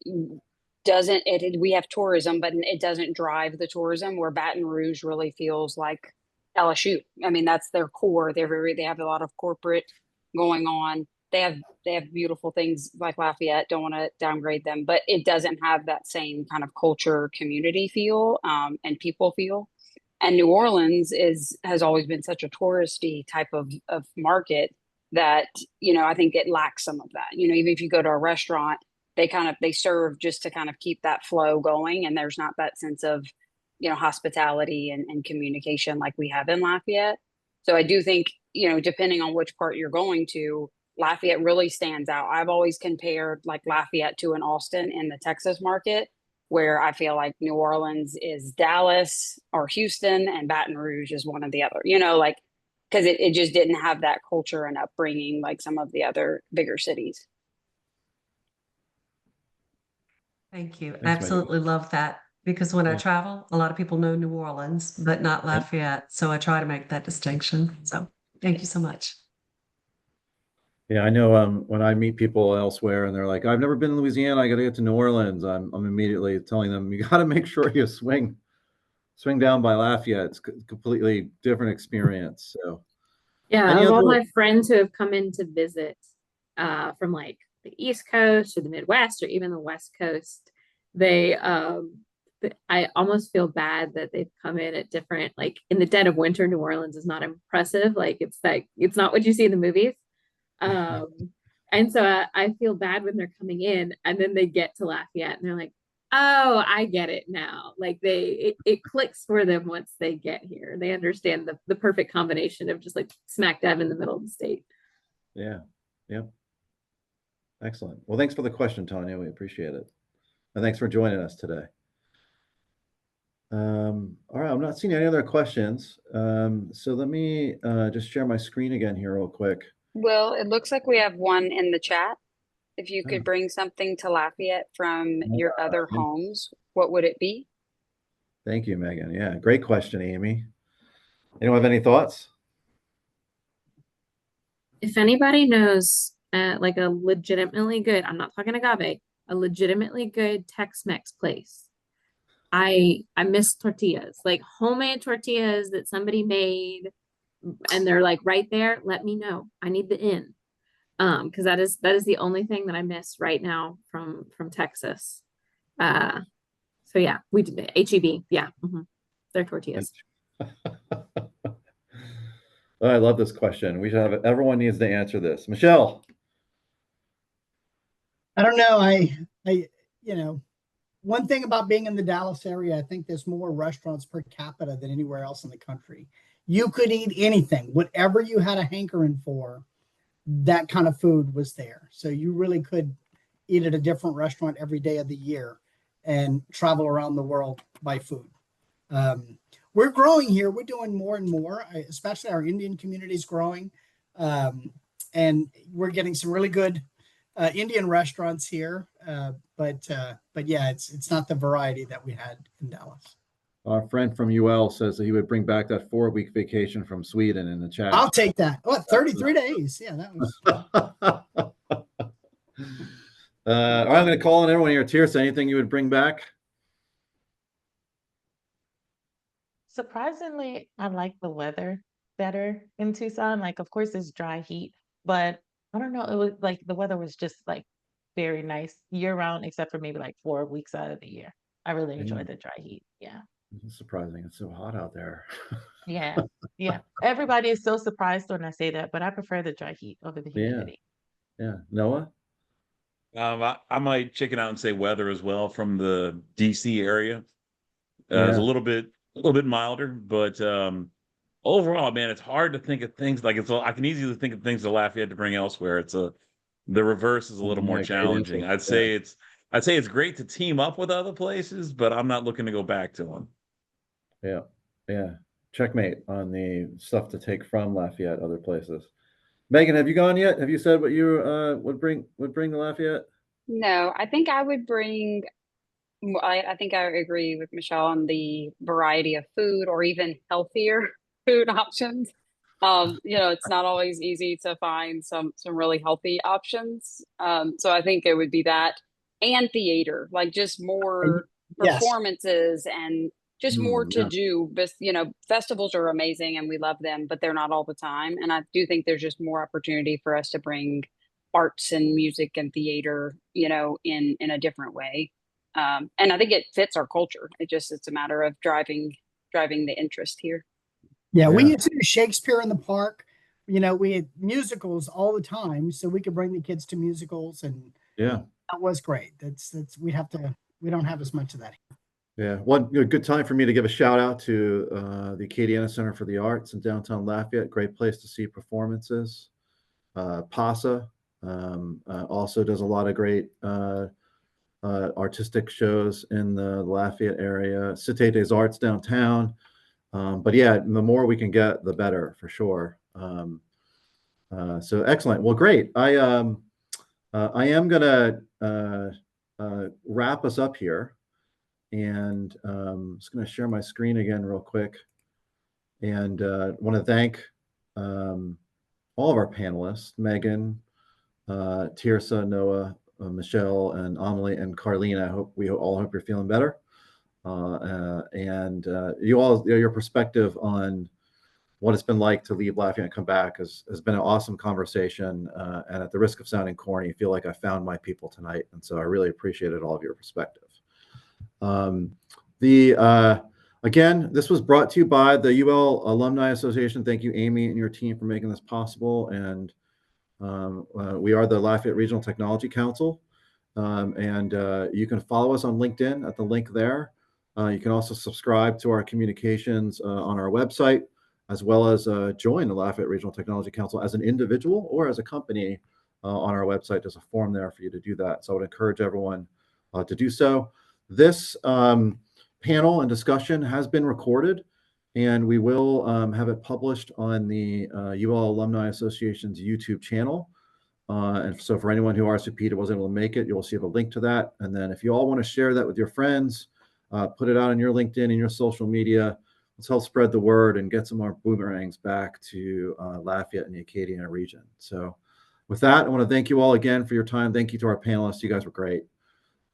we have tourism, but it doesn't drive the tourism, where Baton Rouge really feels like LSU. I mean, that's their core. They have a lot of corporate going on. They have beautiful things like Lafayette. Don't want to downgrade them, but it doesn't have that same kind of culture, community feel, and people feel. And New Orleans has always been such a touristy type of market that I think it lacks some of that. Even if you go to a restaurant, they serve just to kind of keep that flow going, and there's not that sense of hospitality and communication like we have in Lafayette. So I do think depending on which part you're going to, Lafayette really stands out. I've always compared like Lafayette to an Austin in the Texas market, where I feel like New Orleans is Dallas or Houston and Baton Rouge is one of the other, because it just didn't have that culture and upbringing like some of the other bigger cities. Thank you. Thanks, Absolutely love that. because when I Yeah. travel, a lot of people know New Orleans, but not Yeah. Lafayette. So I try to make that distinction. So thank you so much. Yeah, I know when I meet people elsewhere and they're like, I've never been to Louisiana, I got to get to New Orleans. I'm immediately telling them, you got to make sure you swing down by Lafayette. It's completely different experience. So Yeah, any of all other, my friends who have come in to visit from like the East Coast or the Midwest or even the West Coast, they I almost feel bad that they've come in at different, like in the dead of winter. New Orleans is not impressive. Like it's not what you see in the movies. And so I feel bad when they're coming in and then they get to Lafayette and they're like, oh, I get it now. Like it clicks for them once they get here. They understand the perfect combination of just like smack dab in the middle of the state. yeah, yeah. Excellent. Well, thanks for the question, Tanya. We appreciate it. And thanks for joining us today. All right, I'm not seeing any other questions. So let me just share my screen again here real quick. Well, it looks like we have one in the chat. If you could Oh. bring something to Lafayette from your other Yeah. homes, what would it be? Thank you, Megan. Yeah, great question, Amy. Anyone have any thoughts? If anybody knows like a legitimately good, I'm not talking agave, a legitimately good Tex-Mex place. I miss tortillas, like homemade tortillas that somebody made and they're like right there. Let me know. I need the in. Because that is the only thing that I miss right now from Texas. So yeah, we did HEB. Yeah, they're tortillas. Oh, I love this question. We should have everyone needs to answer this. Michelle. I don't know. You know, one thing about being in the Dallas area, I think there's more restaurants per capita than anywhere else in the country. You could eat anything, whatever you had a hankering for, that kind of food was there. So you really could eat at a different restaurant every day of the year and travel around the world by food. We're growing here. We're doing more and more, especially our Indian community is growing. And we're getting some really good Indian restaurants here. But yeah, it's not the variety that we had in Dallas. Our friend from UL says that he would bring back that 4-week vacation from Sweden in the chat. I'll take that. What, 33 days? Yeah, that was. I'm going to call on everyone here. Tirsa, anything you would bring back? Surprisingly, I like the weather better in Tucson. Like, of course, it's dry heat, but I don't know. It was like the weather was just like very nice year round, except for maybe like 4 weeks out of the year. I really enjoyed the dry heat. Yeah. It's surprising. It's so hot out there. Yeah. Yeah. Everybody is so surprised when I say that, but I prefer the dry heat over the humidity. Yeah. Noah? I might chicken out and say weather as well from the DC area. It's a little bit milder, but overall, man, it's hard to think of things like I can easily think of things to Lafayette to bring elsewhere. The reverse is a little more challenging. I'd say it's great to team up with other places, but I'm not looking to go back to them. Yeah. Checkmate on the stuff to take from Lafayette, other places. Megan, have you gone yet? Have you said what you would bring to Lafayette? No, I think I would bring. I think I agree with Michelle on the variety of food or even healthier food options. It's not always easy to find some really healthy options. So I think it would be that and theater, like just more Yes. performances and just more to Yeah. do. But festivals are amazing and we love them, but they're not all the time. And I do think there's just more opportunity for us to bring arts and music and theater, in a different way. And I think it fits our culture. It's a matter of driving the interest here. Yeah, we Yeah. used to do Shakespeare in the park. We had musicals all the time, so we could bring the kids to musicals, and Yeah. that was great. We don't have as much of that. Yeah. One good time for me to give a shout out to the Acadiana Center for the Arts in downtown Lafayette. Great place to see performances. PASA also does a lot of great artistic shows in the Lafayette area. Cité des Arts downtown. But yeah, the more we can get, the better for sure. So excellent. Well, great. I am gonna wrap us up here, And I'm just going to share my screen again real quick. And want to thank all of our panelists, Megan, Tirsa, Noah, Michelle, and Amelie, and Carlene. We all hope you're feeling better. And you all, your perspective on what it's been like to leave Lafayette and come back has been an awesome conversation. And at the risk of sounding corny, I feel like I found my people tonight. And so I really appreciated all of your perspective. Again, this was brought to you by the UL Alumni Association. Thank you, Amy, and your team for making this possible. And we are the Lafayette Regional Technology Council. And you can follow us on LinkedIn at the link there. You can also subscribe to our communications on our website, as well as join the Lafayette Regional Technology Council as an individual or as a company on our website. There's a form there for you to do that. So I would encourage everyone to do so. This panel and discussion has been recorded, and we will have it published on the UL Alumni Association's YouTube channel. And so for anyone who RSVP'd and wasn't able to make it, you'll see a link to that. And then if you all want to share that with your friends, put it out on your LinkedIn and your social media. Let's help spread the word and get some more boomerangs back to Lafayette and the Acadiana region. So with that, I want to thank you all again for your time. Thank you to our panelists. You guys were great.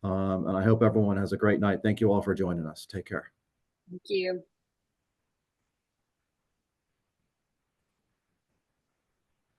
And I hope everyone has a great night. Thank you all for joining us. Take care. Thank you.